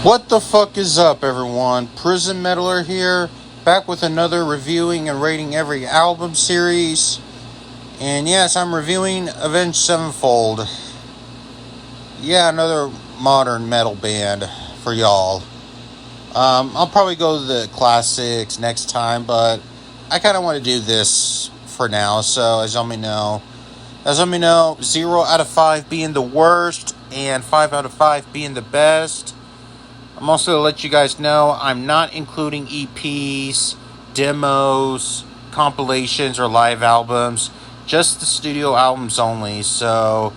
What the fuck is up, everyone? Prison Meddler here, back with another reviewing and rating every album series. And yes, I'm reviewing Avenged Sevenfold. Yeah, another modern metal band for y'all. I'll probably go to the classics next time, but I kind of want to do this for now. So, as let me know, 0 out of 5 being the worst, and 5 out of 5 being the best. I'm also going to let you guys know I'm not including EPs, demos, compilations, or live albums. Just the studio albums only. So,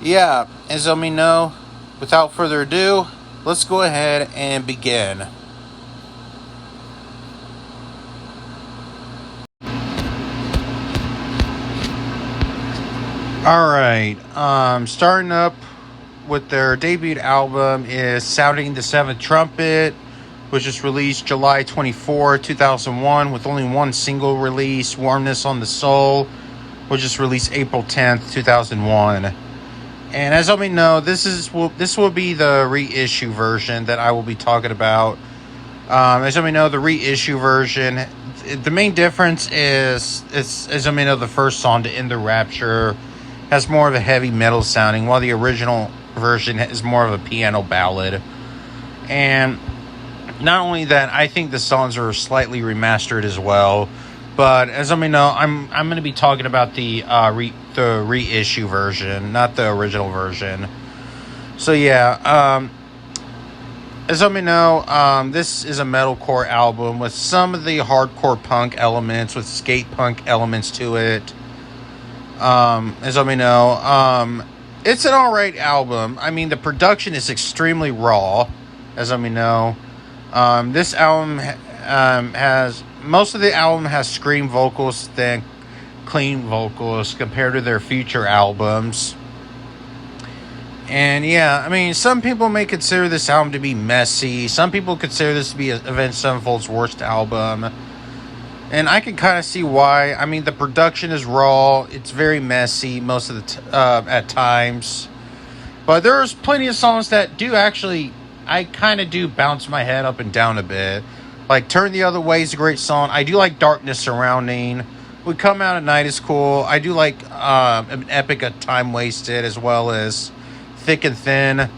yeah, as let me know, without further ado, let's go ahead and begin. Alright, starting up with their debut album is Sounding the Seventh Trumpet, which was released July 24, 2001, with only one single release, Warmness on the Soul, which was released April 10th, 2001. And as let me know, this will be the reissue version that I will be talking about. As let me know, the reissue version, the main difference is, as let me know, the first song, To End the Rapture, has more of a heavy metal sounding, while the original version is more of a piano ballad. And not only that, I think the songs are slightly remastered as well. But as let me know, I'm going to be talking about the reissue version, not the original version. So yeah, as let me know, this is a metalcore album with some of the hardcore punk elements, with skate punk elements to it. As let me know, it's an alright album. I mean, the production is extremely raw, as let me know. This album has, most of the album has scream vocals than clean vocals compared to their future albums. And yeah, I mean, some people may consider this album to be messy. Some people consider this to be Avenged Sevenfold's worst album. And I can kind of see why. I mean, the production is raw. It's very messy most of the at times. But there's plenty of songs that do actually, I kind of do bounce my head up and down a bit. Like Turn the Other Way is a great song. I do like Darkness Surrounding. We Come Out at Night is cool. I do like an Epic of Time Wasted, as well as Thick and Thin.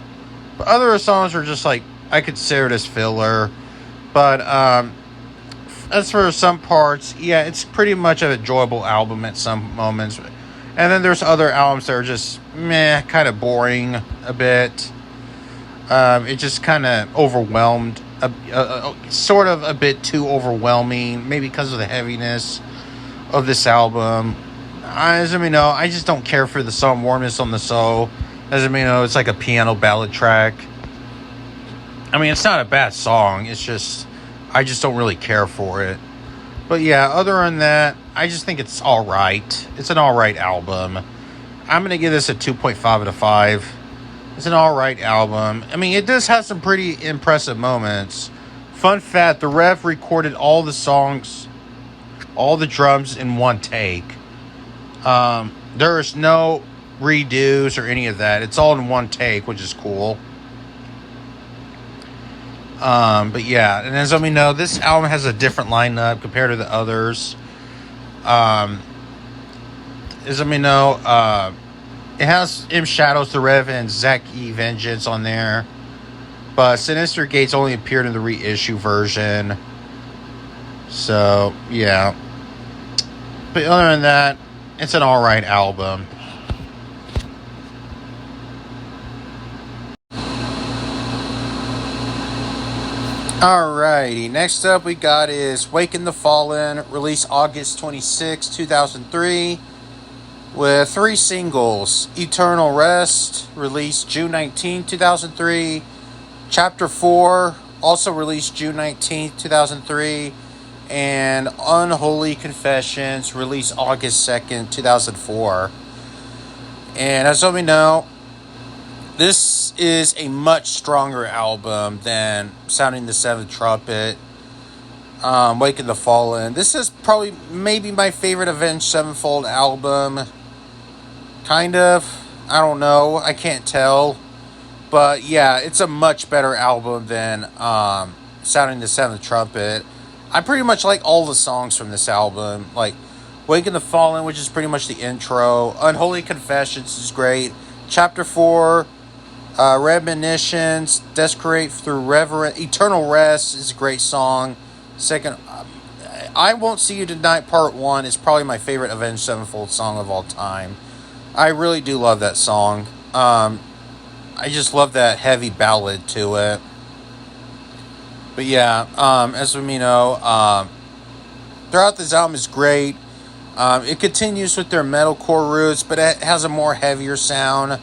But other songs are just like, I consider it as filler. But as for some parts, yeah, it's pretty much an enjoyable album at some moments. And then there's other albums that are just meh, kind of boring a bit. It just kind of overwhelmed, sort of a bit too overwhelming, maybe because of the heaviness of this album. As I know, I just don't care for the song Warmness on the Soul. As I know, it's like a piano ballad track. I mean, it's not a bad song, it's just, I just don't really care for it. But yeah, other than that, I just think it's alright. It's an alright album. I'm going to give this a 2.5 out of 5. It's an alright album. I mean, it does have some pretty impressive moments. Fun fact, the Rev recorded all the songs, all the drums in one take. There is no redos or any of that. It's all in one take, which is cool. But yeah, and as let me know, this album has a different lineup compared to the others. As let me know, it has M Shadows, The Rev, and Zach E. Vengeance on there. But Sinister Gates only appeared in the reissue version. So, yeah. But other than that, it's an alright album. Alrighty, next up we got is Waken the Fallen, released August 26, 2003, with 3 singles. Eternal Rest, released June 19, 2003. Chapter 4, also released June 19, 2003. And Unholy Confessions, released August 2nd, 2004. And as we know, this is a much stronger album than Sounding the Seventh Trumpet, Waken the Fallen. This is probably maybe my favorite Avenged Sevenfold album. Kind of. I don't know. I can't tell. But yeah, it's a much better album than Sounding the Seventh Trumpet. I pretty much like all the songs from this album. Like Waking the Fallen, which is pretty much the intro. Unholy Confessions is great. Chapter 4, Reminiscence, Desecrate Through Reverence. Eternal Rest is a great song. Second, I Won't See You Tonight Part 1 is probably my favorite Avenged Sevenfold song of all time. I really do love that song. I just love that heavy ballad to it. But yeah, as we know, throughout this album is great. It continues with their metalcore roots, but it has a more heavier sound.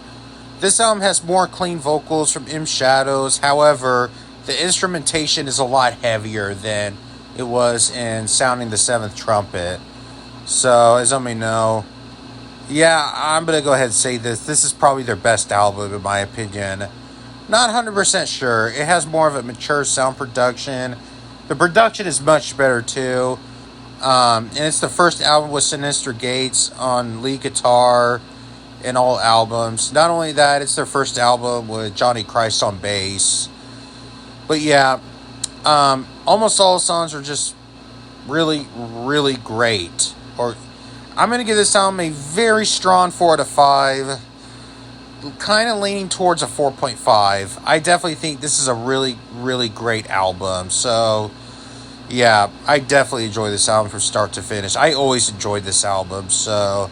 This album has more clean vocals from M Shadows. However, the instrumentation is a lot heavier than it was in Sounding the Seventh Trumpet. So, as I may know, yeah, I'm going to go ahead and say this. This is probably their best album, in my opinion. Not 100% sure. It has more of a mature sound production. The production is much better, too. And it's the first album with Sinister Gates on lead guitar in all albums. Not only that, it's their first album with Johnny Christ on bass. But yeah, almost all the songs are just really, really great. Or I'm going to give this album a very strong 4 out of 5. Kind of leaning towards a 4.5. I definitely think this is a really, really great album. So, yeah, I definitely enjoy this album from start to finish. I always enjoyed this album. So,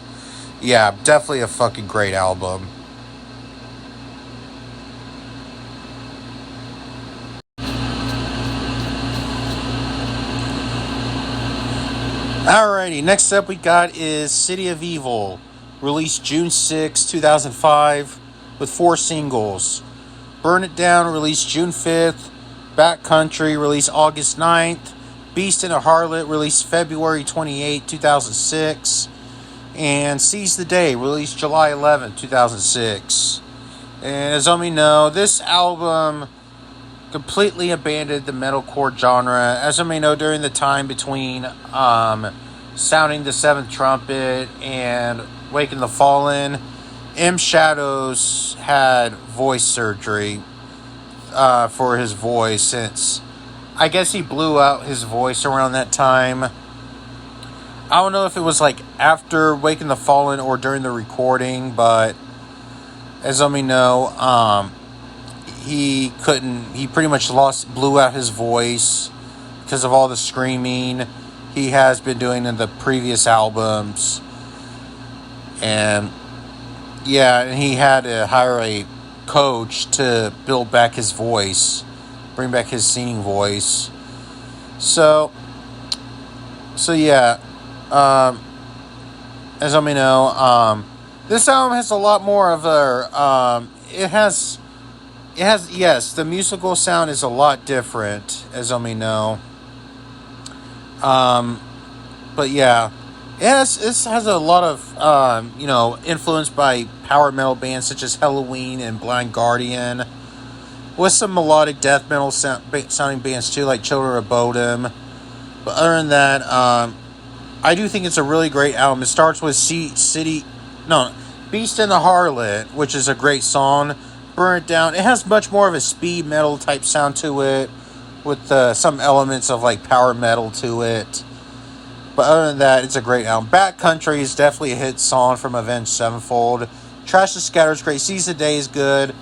yeah, definitely a fucking great album. Alrighty, next up we got is City of Evil, released June 6, 2005, with 4 singles. Burn It Down, released June 5th. Backcountry, released August 9th. Beast and a Harlot, released February 28, 2006. And Seize the Day, released July 11, 2006. And as all we know, this album completely abandoned the metalcore genre. As I may know, during the time between Sounding the Seventh Trumpet and Waking the Fallen, M Shadows had voice surgery for his voice, since I guess he blew out his voice around that time. I don't know if it was like after Waking the Fallen or during the recording, but as I may know, he pretty much blew out his voice because of all the screaming he has been doing in the previous albums. And yeah, and he had to hire a coach to build back his voice, bring back his singing voice. So yeah, as I may know, this album has a lot more of a, it has, yes, the musical sound is a lot different, as I may know. But yeah, it has a lot of, influence by power metal bands such as Halloween and Blind Guardian, with some melodic death metal sounding bands too, like Children of Bodom. But other than that, I do think it's a really great album. It starts with Beast and the Harlot, which is a great song. Burn It Down. It has much more of a speed metal type sound to it, with some elements of like power metal to it. But other than that, it's a great album. Backcountry is definitely a hit song from Avenged Sevenfold. Trash to Scatter is great. Seize the Day is good.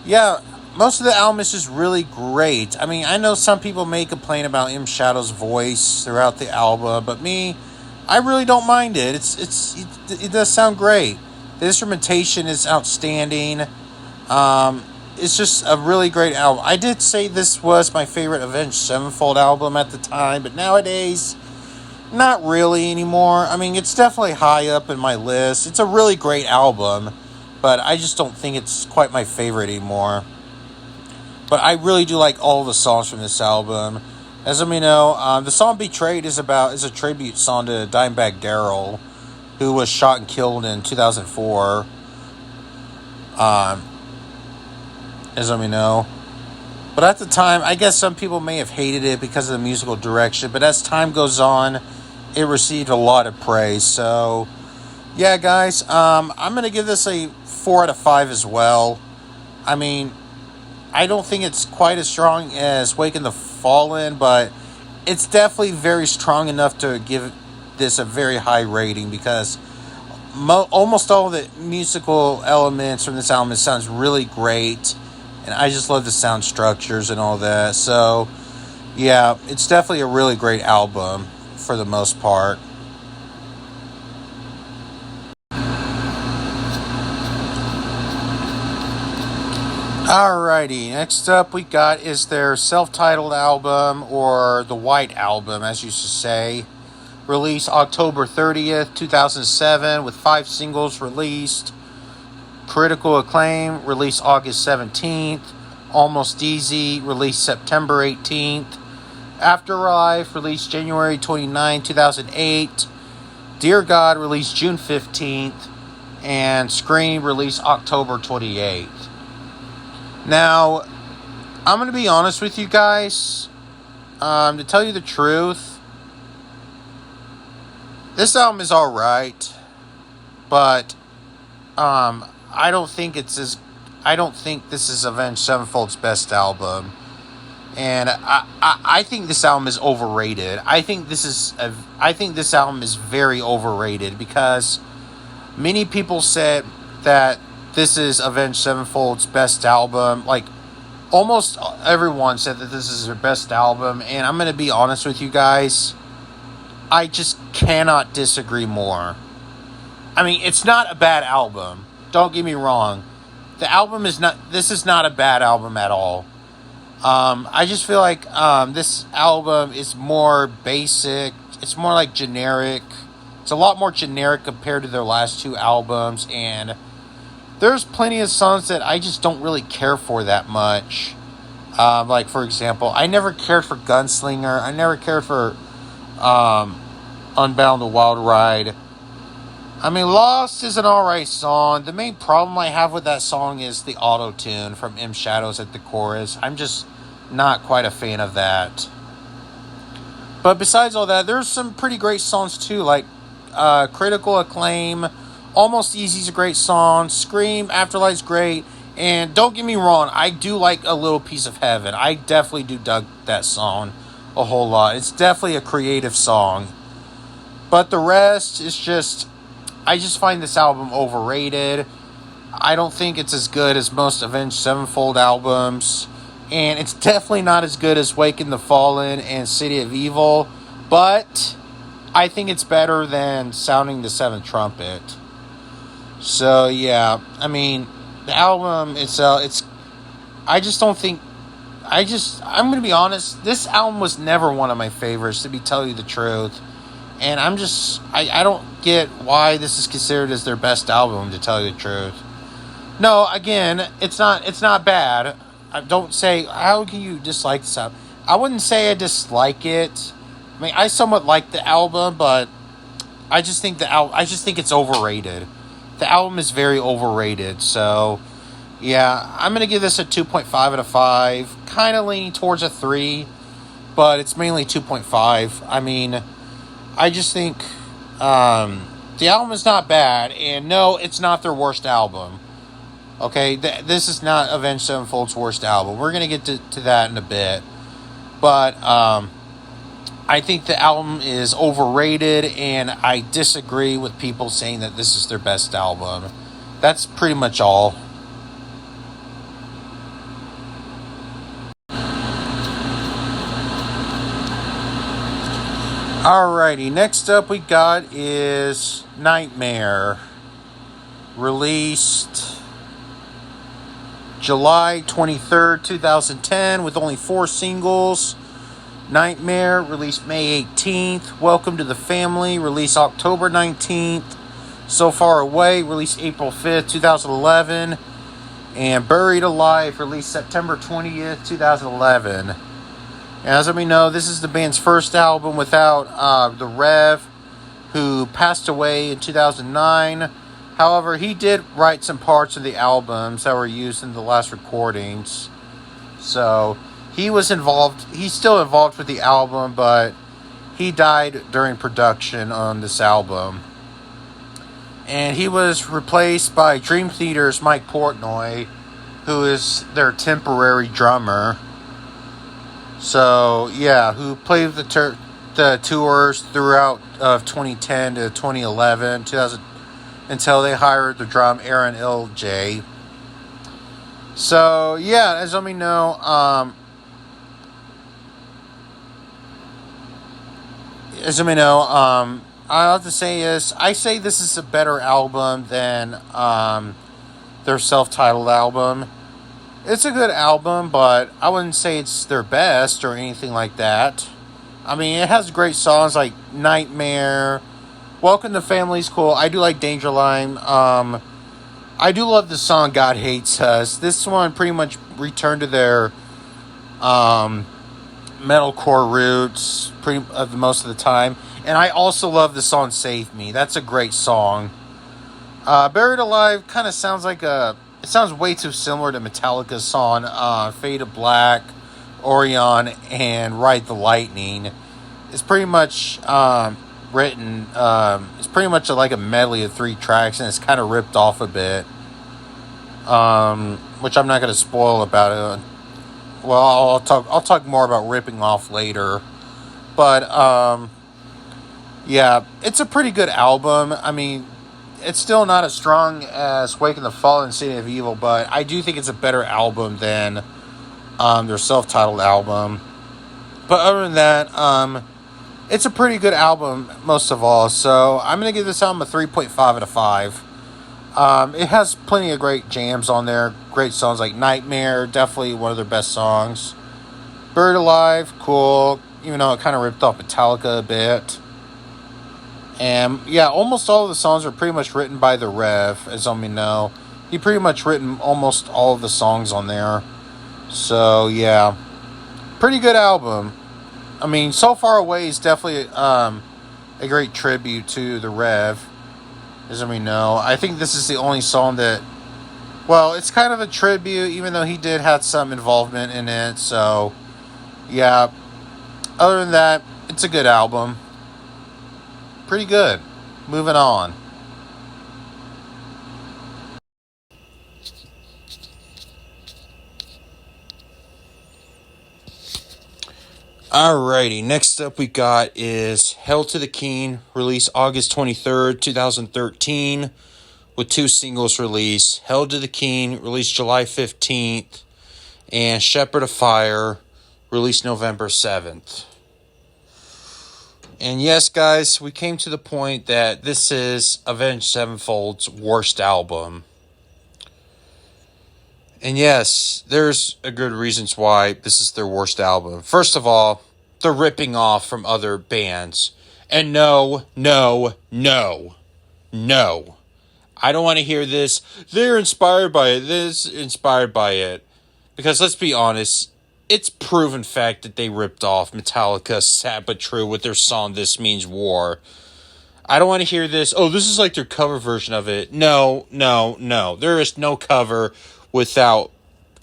Yeah, most of the album is just really great. I mean, I know some people may complain about M Shadow's voice throughout the album, but me, I really don't mind it. It does sound great. The instrumentation is outstanding. It's just a really great album. I did say this was my favorite Avenged Sevenfold album at the time, but nowadays, not really anymore. I mean, it's definitely high up in my list. It's a really great album, but I just don't think it's quite my favorite anymore. But I really do like all the songs from this album. As I may know, the song Betrayed is a tribute song to Dimebag Darrell, who was shot and killed in 2004. As I may know. But at the time, I guess some people may have hated it because of the musical direction. But as time goes on, it received a lot of praise. So, yeah, guys, I'm going to give this a 4 out of 5 as well. I mean, I don't think it's quite as strong as Waking the Fallen, but it's definitely very strong enough to give this a very high rating because almost all the musical elements from this album sounds really great, and I just love the sound structures and all that. So, yeah, it's definitely a really great album for the most part. Alrighty, next up we got is their self-titled album, or the White Album, as you should say. Released October 30th, 2007, with 5 singles released. Critical Acclaim, released August 17th. Almost Easy, released September 18th. Afterlife, released January 29, 2008. Dear God, released June 15th. And Scream, released October 28th. Now, I'm going to be honest with you guys. To tell you the truth, this album is alright, but I don't think I don't think this is Avenged Sevenfold's best album, and I think this album is overrated. I think this album is very overrated because many people said that this is Avenged Sevenfold's best album. Like, almost everyone said that this is their best album, and I'm going to be honest with you guys. I just cannot disagree more. I mean, it's not a bad album. Don't get me wrong. This is not a bad album at all. I just feel like this album is more basic. It's more like generic. It's a lot more generic compared to their last 2 albums, and there's plenty of songs that I just don't really care for that much. Like, for example, I never cared for Gunslinger. I never cared for Unbound the Wild Ride. I mean, Lost is an alright song. The main problem I have with that song is the auto-tune from M Shadows at the chorus. I'm just not quite a fan of that. But besides all that, there's some pretty great songs too, like Critical Acclaim. Almost Easy's a great song. Scream, Afterlife's great. And don't get me wrong, I do like A Little Piece of Heaven. I definitely do dug that song a whole lot. It's definitely a creative song. But the rest is just, I just find this album overrated. I don't think it's as good as most Avenged Sevenfold albums. And it's definitely not as good as Waking the Fallen and City of Evil. But I think it's better than Sounding the Seventh Trumpet. So, yeah, I mean, the album itself, I just don't think, I'm going to be honest, this album was never one of my favorites, to tell you the truth. And I don't get why this is considered as their best album, to tell you the truth. No, again, it's not bad. I don't say, how can you dislike this album? I wouldn't say I dislike it. I mean, I somewhat like the album, but I just think it's overrated. The album is very overrated, so yeah, I'm going to give this a 2.5 out of 5. Kind of leaning towards a 3, but it's mainly 2.5. I mean, I just think the album is not bad, and no, it's not their worst album. Okay, this is not Avenged Sevenfold's worst album. We're going to get to that in a bit. But I think the album is overrated, and I disagree with people saying that this is their best album. That's pretty much all. Alrighty, next up we got is Nightmare. Released July 23rd, 2010, with only 4 singles. Nightmare, released May 18th. Welcome to the Family, released October 19th. So Far Away, released April 5th, 2011. And Buried Alive, released September 20th, 2011. As we know, this is the band's first album without the Rev, who passed away in 2009. However, he did write some parts of the albums that were used in the last recordings. So he's still involved with the album, but he died during production on this album. And he was replaced by Dream Theater's Mike Portnoy, who is their temporary drummer. So yeah, who played the tours throughout of 2010 to 2011, 2000 until they hired the drum Aaron LJ. So yeah, as let me know, I have to say is I say this is a better album than their self-titled album. It's a good album, but I wouldn't say it's their best or anything like that. I mean, it has great songs like Nightmare, Welcome to Family's cool. I do like Danger Line. I do love the song God Hates Us. This one pretty much returned to their metalcore roots most of the time. And I also love the song Save Me. That's a great song. Buried Alive kind of sounds like it sounds way too similar to Metallica's song Fade to Black, Orion, and Ride the Lightning. It's pretty much written, it's pretty much like a medley of 3 tracks, and it's kind of ripped off a bit. Which I'm not going to spoil about it. Well, I'll talk more about ripping off later. But, yeah, it's a pretty good album. I mean, it's still not as strong as Wake in the Fallen City of Evil, but I do think it's a better album than their self-titled album. But other than that, it's a pretty good album, most of all. So I'm going to give this album a 3.5 out of 5. It has plenty of great jams on there. Great songs like Nightmare, definitely one of their best songs. Buried Alive, cool. Even though it kind of ripped off Metallica a bit. And yeah, almost all of the songs are pretty much written by the Rev, as you know. He pretty much written almost all of the songs on there. So yeah, pretty good album. I mean, So Far Away is definitely a great tribute to the Rev, as we know. I think this is the only song that, well, it's kind of a tribute, even though he did have some involvement in it. So yeah, other than that, it's a good album. Pretty good. Moving on. Alrighty, next up we got is Hell to the King, released August 23rd, 2013, with 2 singles released. Hell to the King, released July 15th, and Shepherd of Fire, released November 7th. And yes, guys, we came to the point that this is Avenged Sevenfold's worst album. And yes, there's a good reasons why this is their worst album. First of all, they're ripping off from other bands. And no. I don't want to hear this. They're inspired by it. This inspired by it. Because let's be honest, it's proven fact that they ripped off Metallica's Sad But True with their song This Means War. I don't want to hear this. Oh, this is like their cover version of it. No. There is no cover without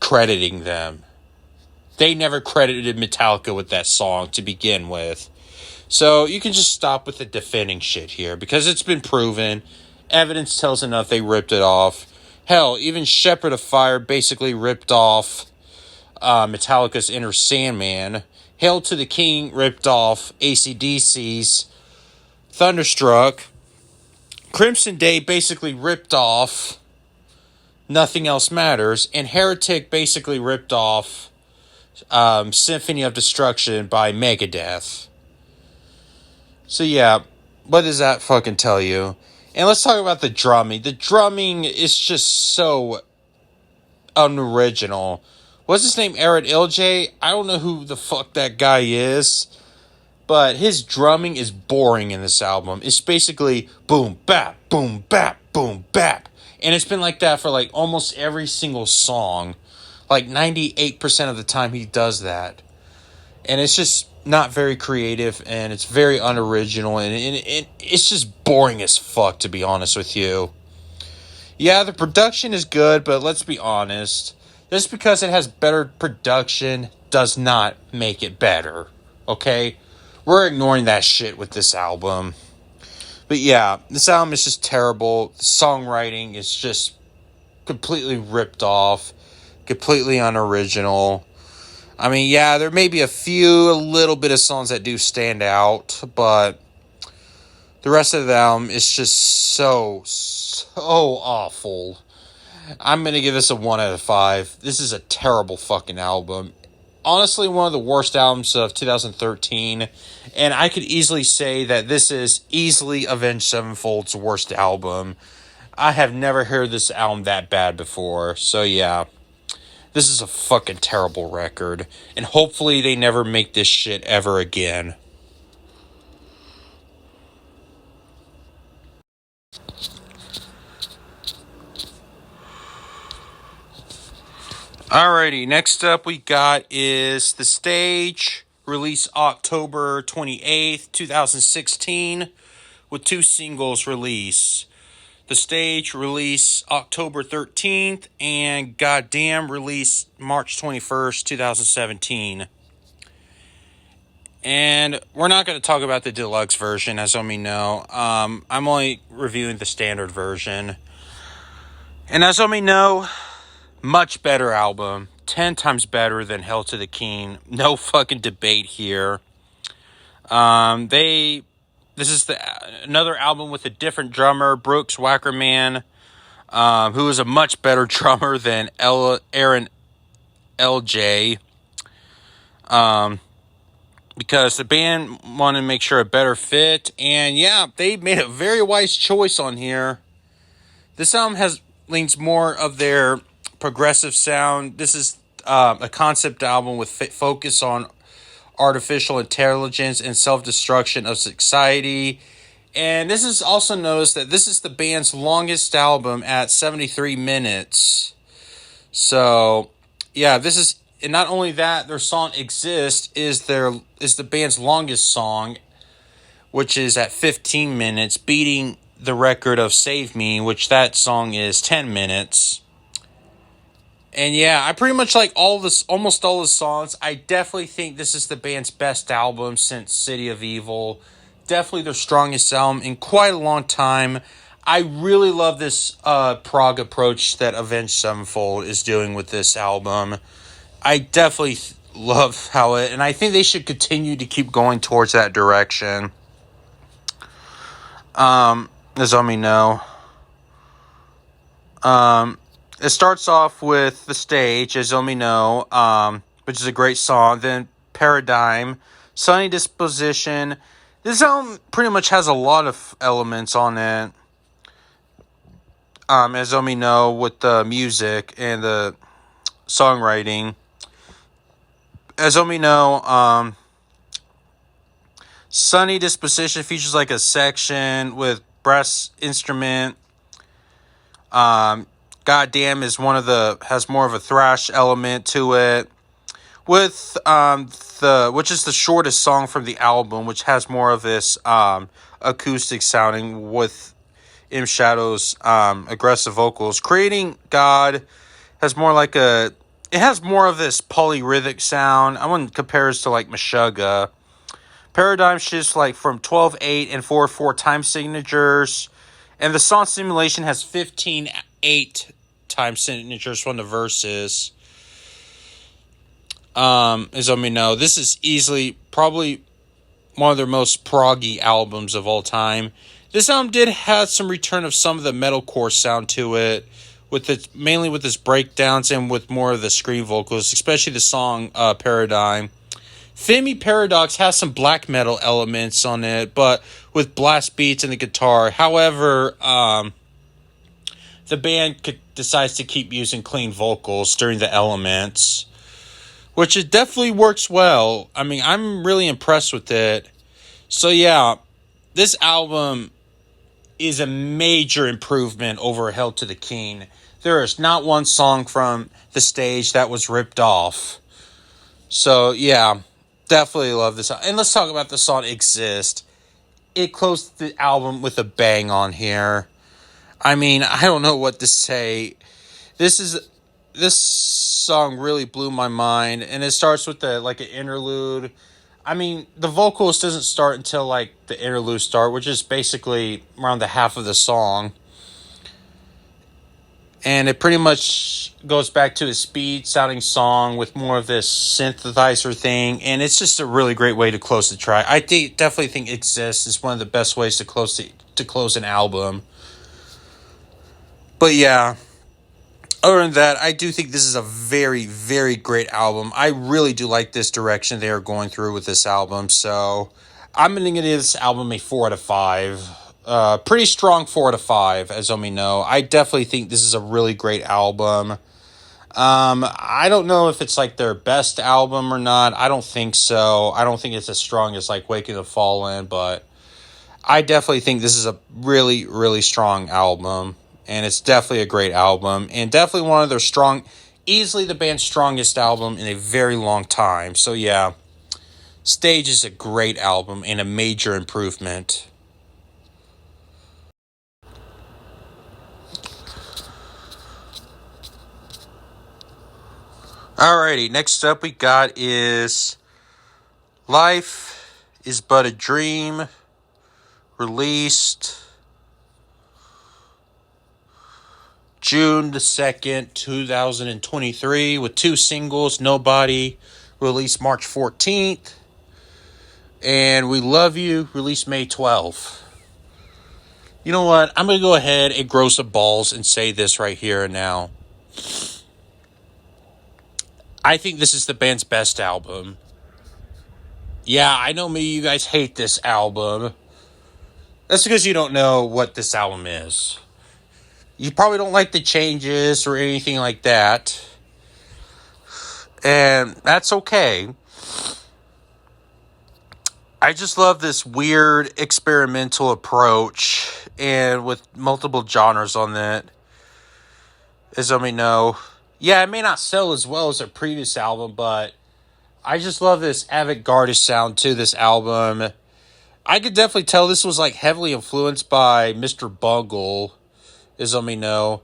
crediting them. They never credited Metallica with that song to begin with. So you can just stop with the defending shit here, because it's been proven. Evidence tells enough they ripped it off. Hell, even Shepherd of Fire basically ripped off Metallica's Enter Sandman. Hail to the King ripped off AC/DC's Thunderstruck. Crimson Day basically ripped off Nothing Else Matters, and Heretic basically ripped off Symphony of Destruction by Megadeth. So yeah, what does that fucking tell you? And let's talk about the drumming. The drumming is just so unoriginal. What's his name? Aaron LJ? I don't know who the fuck that guy is, but his drumming is boring in this album. It's basically boom, bap, boom, bap, boom, bap. And it's been like that for like almost every single song. Like 98% of the time he does that. And it's just not very creative, and it's very unoriginal, and it's just boring as fuck, to be honest with you. Yeah, the production is good, but let's be honest. Just because it has better production does not make it better. Okay? We're ignoring that shit with this album. But yeah, this album is just terrible. The songwriting is just completely ripped off. completely unoriginal. I mean, yeah, there may be a little bit of songs that do stand out, but the rest of the album is just so awful. I'm going to give this a 1 out of 5. This is a terrible fucking album. Honestly, one of the worst albums of 2013. And I could easily say that this is easily Avenged Sevenfold's worst album. I have never heard this album that bad before. So yeah, this is a fucking terrible record. And hopefully they never make this shit ever again. Alrighty, next up we got is The Stage, released October 28th, 2016, with 2 singles released. The Stage, released October 13th, and Goddamn, released March 21st, 2017. And we're not going to talk about the deluxe version, as Omi know. I'm only reviewing the standard version. And as Omi know, much better album. 10 times better than Hell to the King. No fucking debate here. This is another album with a different drummer, Brooks Wackerman, who is a much better drummer than Aaron LJ. Because the band wanted to make sure a better fit. And yeah, they made a very wise choice on here. This album leans more of their progressive sound. This is a concept album with focus on artificial intelligence and self-destruction of society. And this is also noticed that this is the band's longest album at 73 minutes. So, yeah, this is, and not only that, their song Exist is the band's longest song, which is at 15 minutes, beating the record of Save Me, which that song is 10 minutes. And yeah, I pretty much like almost all the songs. I definitely think this is the band's best album since City of Evil. Definitely their strongest album in quite a long time. I really love this prog approach that Avenged Sevenfold is doing with this album. I definitely love and I think they should continue to keep going towards that direction. As Omi know. It starts off with The Stage, as Omi know, which is a great song. Then Paradigm, Sunny Disposition. This album pretty much has a lot of elements on it. As Omi know, with the music and the songwriting. As Omi know, Sunny Disposition features like a section with brass instrument. Goddamn is has more of a thrash element to it. With which is the shortest song from the album, which has more of this acoustic sounding with M Shadow's aggressive vocals. Creating God has more like it has more of this polyrhythmic sound. I wouldn't compare this to like Meshuggah. Paradigm shifts like from 12/8 and 4/4 time signatures. And the song Simulation has 15/8 time signatures from the verses. As I mean, no, this is easily probably one of their most proggy albums of all time. This album did have some return of some of the metalcore sound to it, mainly with its breakdowns and with more of the scream vocals, especially the song Paradigm. Femi Paradox has some black metal elements on it, but with blast beats and the guitar. However, the band decides to keep using clean vocals during the elements, which it definitely works well. I mean, I'm really impressed with it. So yeah, this album is a major improvement over Hell to the King. There is not one song from The Stage that was ripped off. So yeah, definitely love this. And let's talk about the song Exist. It closed the album with a bang on here. I mean, I don't know what to say. This song really blew my mind, and it starts with an interlude. I mean, the vocals doesn't start until like the interlude start, which is basically around the half of the song. And it pretty much goes back to a speed sounding song with more of this synthesizer thing. And it's just a really great way to close the track. I definitely think Exist is one of the best ways to close an album. But yeah, other than that, I do think this is a very, very great album. I really do like this direction they are going through with this album. So I'm going to give this album a 4 out of 5. Pretty strong 4 out of 5, as Omi know. I definitely think this is a really great album. I don't know if it's like their best album or not. I don't think so. I don't think it's as strong as like Waking the Fallen, but I definitely think this is a really, really strong album. And it's definitely a great album. And definitely one of their easily the band's strongest album in a very long time. So yeah, Stage is a great album and a major improvement. Alrighty, next up we got is Life is But a Dream, released June the 2nd, 2023, with 2 singles. Nobody, released March 14th, and We Love You, released May 12th. You know what? I'm going to go ahead and grow some balls and say this right here and now. I think this is the band's best album. Yeah, I know you guys hate this album. That's because you don't know what this album is. You probably don't like the changes or anything like that. And that's okay. I just love this weird experimental approach and with multiple genres on it. As I may know. Yeah, it may not sell as well as their previous album, but I just love this avant-garde sound to this album. I could definitely tell this was like heavily influenced by Mr. Bungle, as I may know.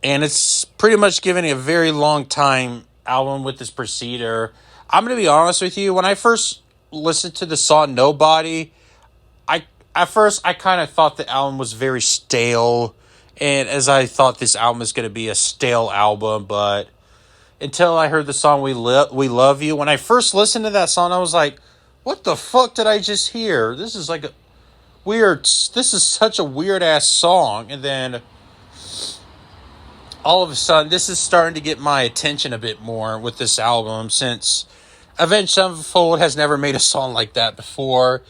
And it's pretty much given a very long time album with this preceder. I'm going to be honest with you. When I first listened to the song Nobody, at first I kind of thought the album was very stale. And as I thought this album is going to be a stale album, but until I heard the song We Love You, when I first listened to that song, I was like, what the fuck did I just hear? This is like this is such a weird ass song. And then all of a sudden, this is starting to get my attention a bit more with this album, since Avenged Sevenfold has never made a song like that before.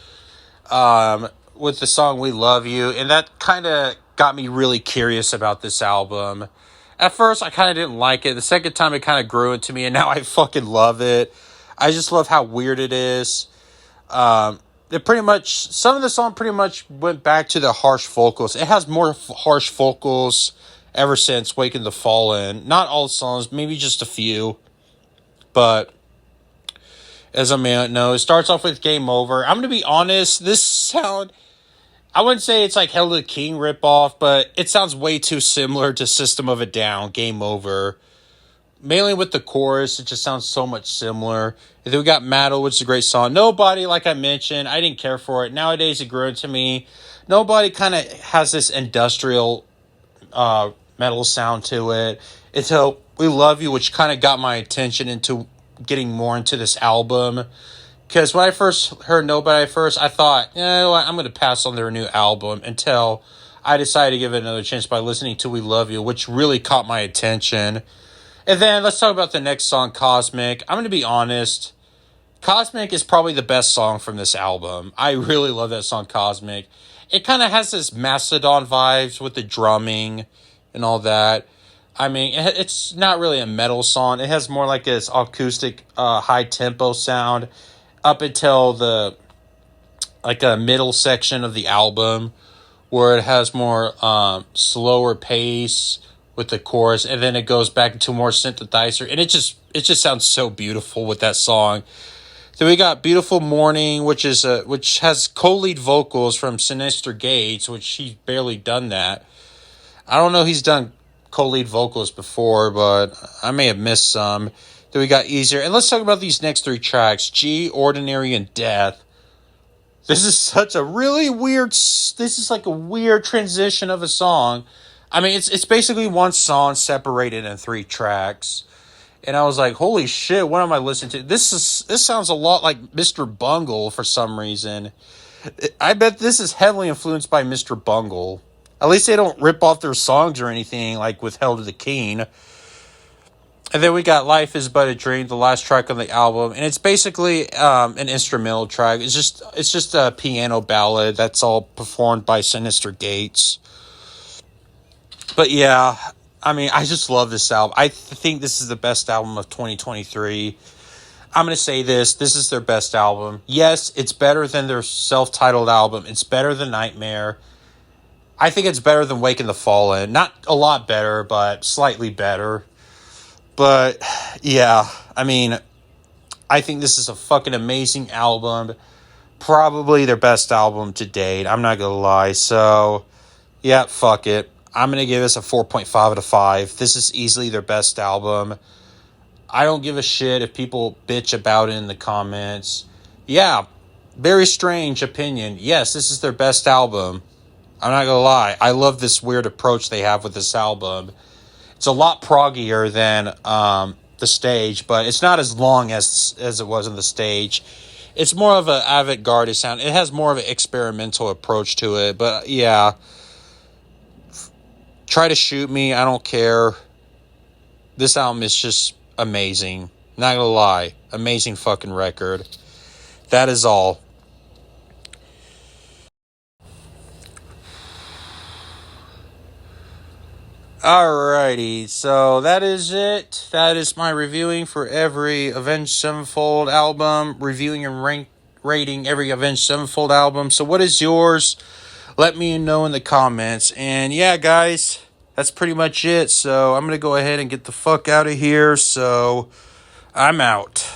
With the song We Love You, and that kind of got me really curious about this album. At first, I kind of didn't like it. The second time, it kind of grew into me, and now I fucking love it. I just love how weird it is. It pretty much, some of the song pretty much went back to the harsh vocals. It has more harsh vocals ever since Waking the Fallen. Not all songs, maybe just a few. But as I may know, it starts off with Game Over. I'm going to be honest, this sound, I wouldn't say it's like Hell to the King ripoff, but it sounds way too similar to System of a Down, Game Over. Mainly with the chorus, it just sounds so much similar. And then we got Metal, which is a great song. Nobody, like I mentioned, I didn't care for it. Nowadays, it grew into me. Nobody kind of has this industrial metal sound to it. Until We Love You, which kind of got my attention into getting more into this album. Because when I first heard Nobody I thought, you know what, I'm going to pass on their new album, until I decided to give it another chance by listening to We Love You, which really caught my attention. And then let's talk about the next song, Cosmic. I'm going to be honest. Cosmic is probably the best song from this album. I really love that song, Cosmic. It kind of has this Mastodon vibes with the drumming and all that. I mean, it's not really a metal song. It has more like this acoustic, high-tempo sound up until the like a middle section of the album, where it has more slower pace with the chorus, and then it goes back into more synthesizer, and it just sounds so beautiful with that song. Then we got Beautiful Morning, which has co-lead vocals from Sinister Gates, which he's barely done that. I don't know, he's done co-lead vocals before, but I may have missed some. Then we got Easier, and let's talk about these next 3 tracks: G, Ordinary, and Death. This is such a really weird, this is like a weird transition of a song. I mean, it's basically one song separated in 3 tracks. And I was like, holy shit, what am I listening to? This sounds a lot like Mr. Bungle for some reason. I bet this is heavily influenced by Mr. Bungle. At least they don't rip off their songs or anything like with Hell to the King. And then we got Life Is But a Dream, the last track on the album, and it's basically an instrumental track. It's just a piano ballad that's all performed by Sinister Gates. But yeah, I mean, I just love this album. I think this is the best album of 2023. I'm going to say this. This is their best album. Yes, it's better than their self-titled album. It's better than Nightmare. I think it's better than Waking the Fallen. Not a lot better, but slightly better. But, yeah, I mean, I think this is a fucking amazing album. Probably their best album to date. I'm not going to lie. So, yeah, fuck it. I'm going to give this a 4.5 out of 5. This is easily their best album. I don't give a shit if people bitch about it in the comments. Yeah, very strange opinion. Yes, this is their best album. I'm not going to lie. I love this weird approach they have with this album. It's a lot proggier than the stage, but it's not as long as it was in the stage. It's more of an avant-garde sound. It has more of an experimental approach to it, but yeah. Try to shoot me. I don't care. This album is just amazing. Not gonna lie. Amazing fucking record. That is all. Alrighty, so that is it. That is my reviewing for every Avenged Sevenfold album. Reviewing and rating every Avenged Sevenfold album. So what is yours? Let me know in the comments. And yeah, guys, that's pretty much it. So I'm going to go ahead and get the fuck out of here. So I'm out.